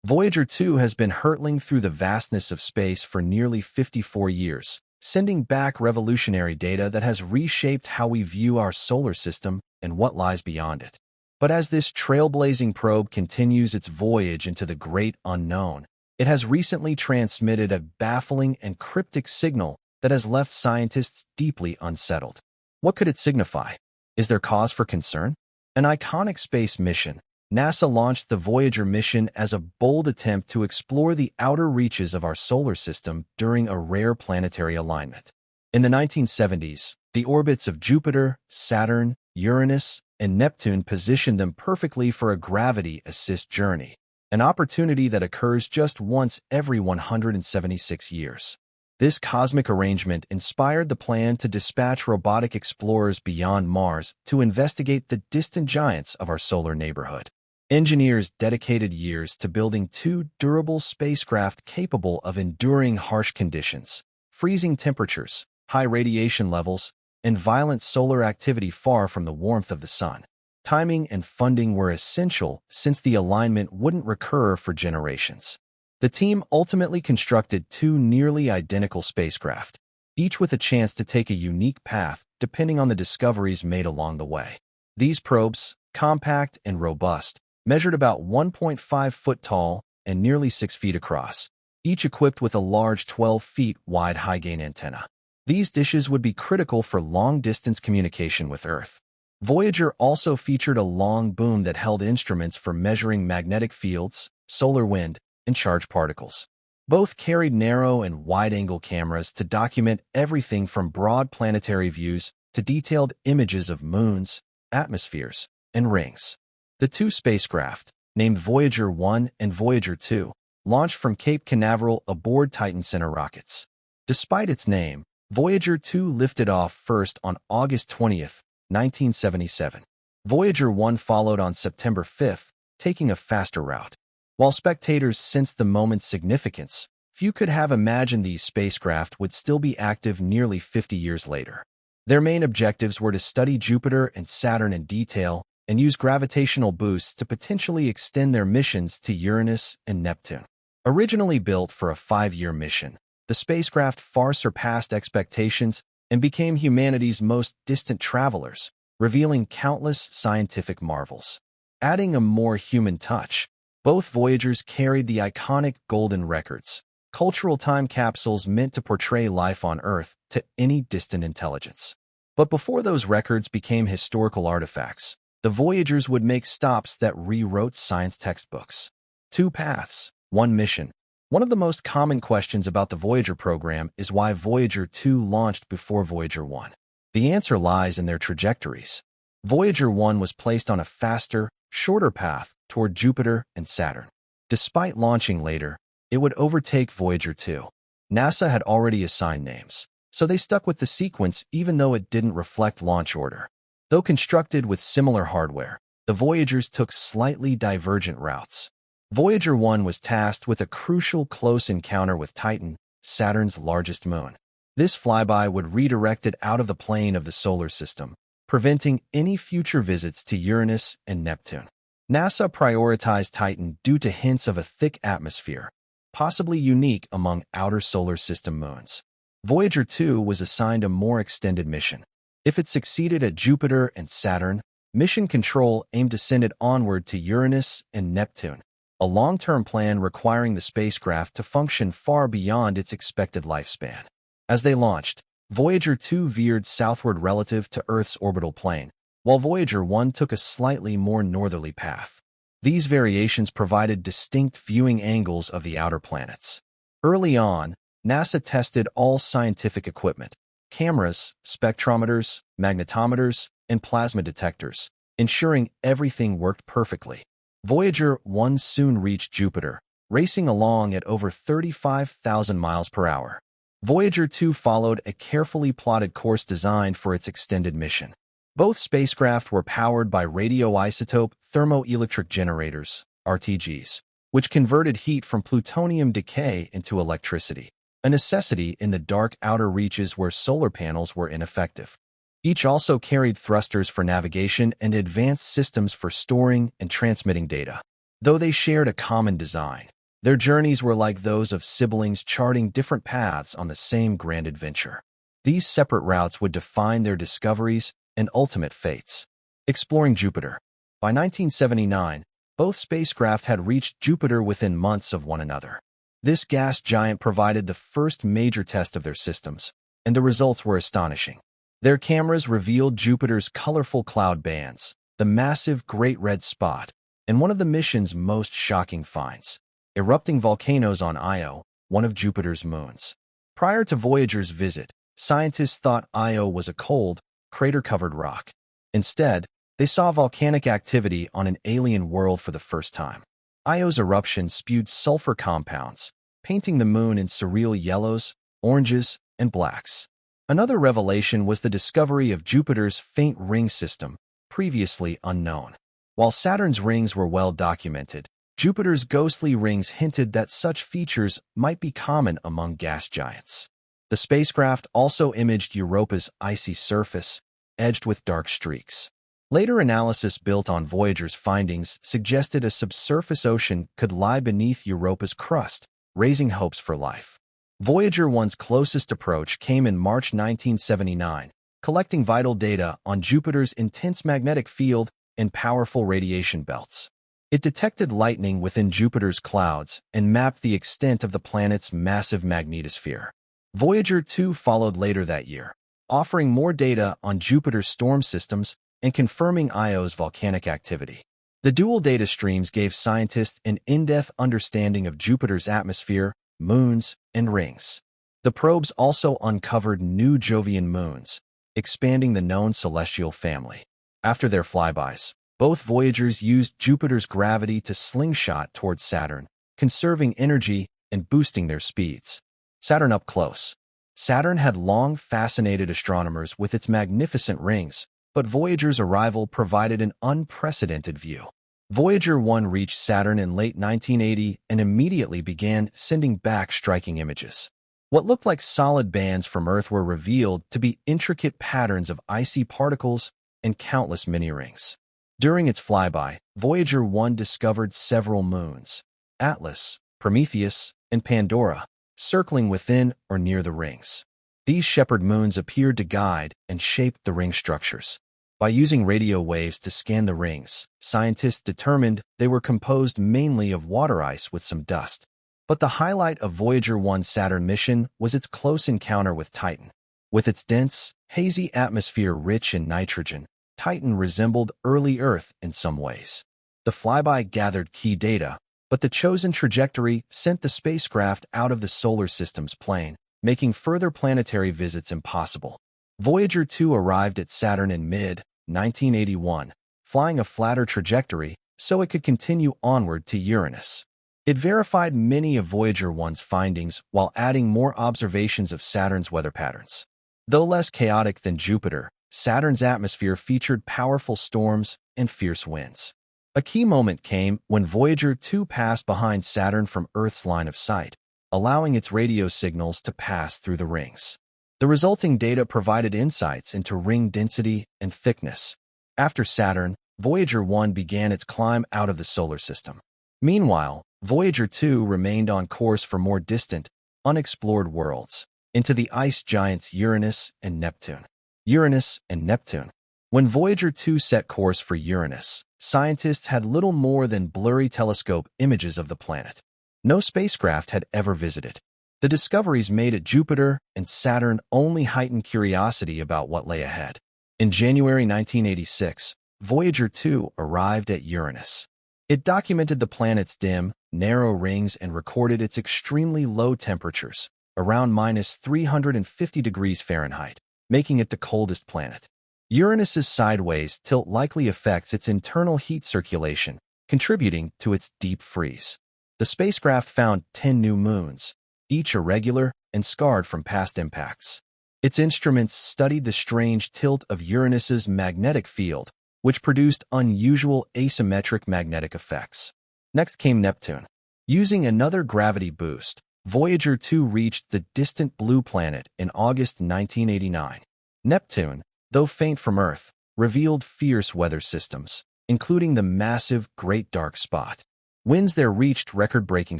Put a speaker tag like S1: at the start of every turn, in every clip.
S1: Voyager 2 has been hurtling through the vastness of space for nearly 54 years, sending back revolutionary data that has reshaped how we view our solar system and what lies beyond it. But as this trailblazing probe continues its voyage into the great unknown, it has recently transmitted a baffling and cryptic signal that has left scientists deeply unsettled. What could it signify? Is there cause for concern? An iconic space mission, NASA launched the Voyager mission as a bold attempt to explore the outer reaches of our solar system during a rare planetary alignment. In the 1970s, the orbits of Jupiter, Saturn, Uranus, and Neptune positioned them perfectly for a gravity-assist journey, an opportunity that occurs just once every 176 years. This cosmic arrangement inspired the plan to dispatch robotic explorers beyond Mars to investigate the distant giants of our solar neighborhood. Engineers dedicated years to building two durable spacecraft capable of enduring harsh conditions, freezing temperatures, high radiation levels, and violent solar activity far from the warmth of the sun. Timing and funding were essential since the alignment wouldn't recur for generations. The team ultimately constructed two nearly identical spacecraft, each with a chance to take a unique path depending on the discoveries made along the way. These probes, compact and robust, measured about 1.5 foot tall and nearly 6 feet across, each equipped with a large 12 feet wide high-gain antenna. These dishes would be critical for long-distance communication with Earth. Voyager also featured a long boom that held instruments for measuring magnetic fields, solar wind, and charged particles. Both carried narrow and wide-angle cameras to document everything from broad planetary views to detailed images of moons, atmospheres, and rings. The two spacecraft, named Voyager 1 and Voyager 2, launched from Cape Canaveral aboard Titan Center rockets. Despite its name, Voyager 2 lifted off first on August 20, 1977. Voyager 1 followed on September 5, taking a faster route. While spectators sensed the moment's significance, few could have imagined these spacecraft would still be active nearly 50 years later. Their main objectives were to study Jupiter and Saturn in detail and use gravitational boosts to potentially extend their missions to Uranus and Neptune. Originally built for a 5-year mission, the spacecraft far surpassed expectations and became humanity's most distant travelers, revealing countless scientific marvels. Adding a more human touch, both Voyagers carried the iconic golden records, cultural time capsules meant to portray life on Earth to any distant intelligence. But before those records became historical artifacts, the Voyagers would make stops that rewrote science textbooks. 2 paths, 1 mission. One of the most common questions about the Voyager program is why Voyager 2 launched before Voyager 1. The answer lies in their trajectories. Voyager 1 was placed on a faster, shorter path toward Jupiter and Saturn. Despite launching later, it would overtake Voyager 2. NASA had already assigned names, so they stuck with the sequence even though it didn't reflect launch order. Though constructed with similar hardware, the Voyagers took slightly divergent routes. Voyager 1 was tasked with a crucial close encounter with Titan, Saturn's largest moon. This flyby would redirect it out of the plane of the solar system, preventing any future visits to Uranus and Neptune. NASA prioritized Titan due to hints of a thick atmosphere, possibly unique among outer solar system moons. Voyager 2 was assigned a more extended mission. If it succeeded at Jupiter and Saturn, Mission Control aimed to send it onward to Uranus and Neptune, a long-term plan requiring the spacecraft to function far beyond its expected lifespan. As they launched, Voyager 2 veered southward relative to Earth's orbital plane, while Voyager 1 took a slightly more northerly path. These variations provided distinct viewing angles of the outer planets. Early on, NASA tested all scientific equipment, cameras, spectrometers, magnetometers, and plasma detectors, ensuring everything worked perfectly. Voyager 1 soon reached Jupiter, racing along at over 35,000 miles per hour. Voyager 2 followed a carefully plotted course designed for its extended mission. Both spacecraft were powered by radioisotope thermoelectric generators, RTGs, which converted heat from plutonium decay into electricity, a necessity in the dark outer reaches where solar panels were ineffective. Each also carried thrusters for navigation and advanced systems for storing and transmitting data. Though they shared a common design, their journeys were like those of siblings charting different paths on the same grand adventure. These separate routes would define their discoveries and ultimate fates. Exploring Jupiter. By 1979, both spacecraft had reached Jupiter within months of one another. This gas giant provided the first major test of their systems, and the results were astonishing. Their cameras revealed Jupiter's colorful cloud bands, the massive Great Red Spot, and one of the mission's most shocking finds, erupting volcanoes on Io, one of Jupiter's moons. Prior to Voyager's visit, scientists thought Io was a cold, crater-covered rock. Instead, they saw volcanic activity on an alien world for the first time. Io's eruption spewed sulfur compounds, painting the moon in surreal yellows, oranges, and blacks. Another revelation was the discovery of Jupiter's faint ring system, previously unknown. While Saturn's rings were well documented, Jupiter's ghostly rings hinted that such features might be common among gas giants. The spacecraft also imaged Europa's icy surface, edged with dark streaks. Later analysis built on Voyager's findings suggested a subsurface ocean could lie beneath Europa's crust, raising hopes for life. Voyager 1's closest approach came in March 1979, collecting vital data on Jupiter's intense magnetic field and powerful radiation belts. It detected lightning within Jupiter's clouds and mapped the extent of the planet's massive magnetosphere. Voyager 2 followed later that year, offering more data on Jupiter's storm systems and confirming Io's volcanic activity. The dual data streams gave scientists an in-depth understanding of Jupiter's atmosphere, moons, and rings. The probes also uncovered new Jovian moons, expanding the known celestial family. After their flybys, both Voyagers used Jupiter's gravity to slingshot towards Saturn, conserving energy and boosting their speeds. Saturn up close. Saturn had long fascinated astronomers with its magnificent rings, but Voyager's arrival provided an unprecedented view. Voyager 1 reached Saturn in late 1980 and immediately began sending back striking images. What looked like solid bands from Earth were revealed to be intricate patterns of icy particles and countless mini-rings. During its flyby, Voyager 1 discovered several moons, Atlas, Prometheus, and Pandora, circling within or near the rings. These shepherd moons appeared to guide and shape the ring structures. By using radio waves to scan the rings, scientists determined they were composed mainly of water ice with some dust. But the highlight of Voyager 1's Saturn mission was its close encounter with Titan. With its dense, hazy atmosphere rich in nitrogen, Titan resembled early Earth in some ways. The flyby gathered key data, but the chosen trajectory sent the spacecraft out of the solar system's plane, making further planetary visits impossible. Voyager 2 arrived at Saturn in mid-1981, flying a flatter trajectory so it could continue onward to Uranus. It verified many of Voyager 1's findings while adding more observations of Saturn's weather patterns. Though less chaotic than Jupiter, Saturn's atmosphere featured powerful storms and fierce winds. A key moment came when Voyager 2 passed behind Saturn from Earth's line of sight, allowing its radio signals to pass through the rings. The resulting data provided insights into ring density and thickness. After Saturn, Voyager 1 began its climb out of the solar system. Meanwhile, Voyager 2 remained on course for more distant, unexplored worlds, into the ice giants Uranus and Neptune. Uranus and Neptune. When Voyager 2 set course for Uranus, scientists had little more than blurry telescope images of the planet. No spacecraft had ever visited. The discoveries made at Jupiter and Saturn only heightened curiosity about what lay ahead. In January 1986, Voyager 2 arrived at Uranus. It documented the planet's dim, narrow rings and recorded its extremely low temperatures, around -350 degrees Fahrenheit, making it the coldest planet. Uranus's sideways tilt likely affects its internal heat circulation, contributing to its deep freeze. The spacecraft found 10 new moons, each irregular and scarred from past impacts. Its instruments studied the strange tilt of Uranus's magnetic field, which produced unusual asymmetric magnetic effects. Next came Neptune. Using another gravity boost, Voyager 2 reached the distant blue planet in August 1989. Neptune, though faint from Earth, revealed fierce weather systems, including the massive Great Dark Spot. Winds there reached record-breaking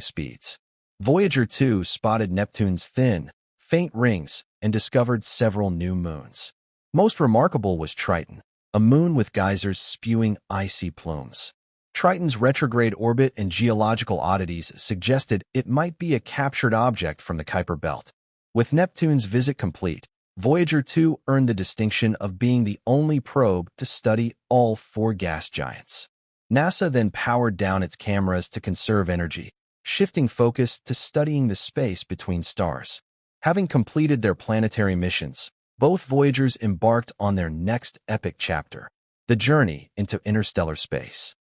S1: speeds. Voyager 2 spotted Neptune's thin, faint rings and discovered several new moons. Most remarkable was Triton, a moon with geysers spewing icy plumes. Triton's retrograde orbit and geological oddities suggested it might be a captured object from the Kuiper Belt. With Neptune's visit complete, Voyager 2 earned the distinction of being the only probe to study all four gas giants. NASA then powered down its cameras to conserve energy, shifting focus to studying the space between stars. Having completed their planetary missions, both Voyagers embarked on their next epic chapter, the journey into interstellar space.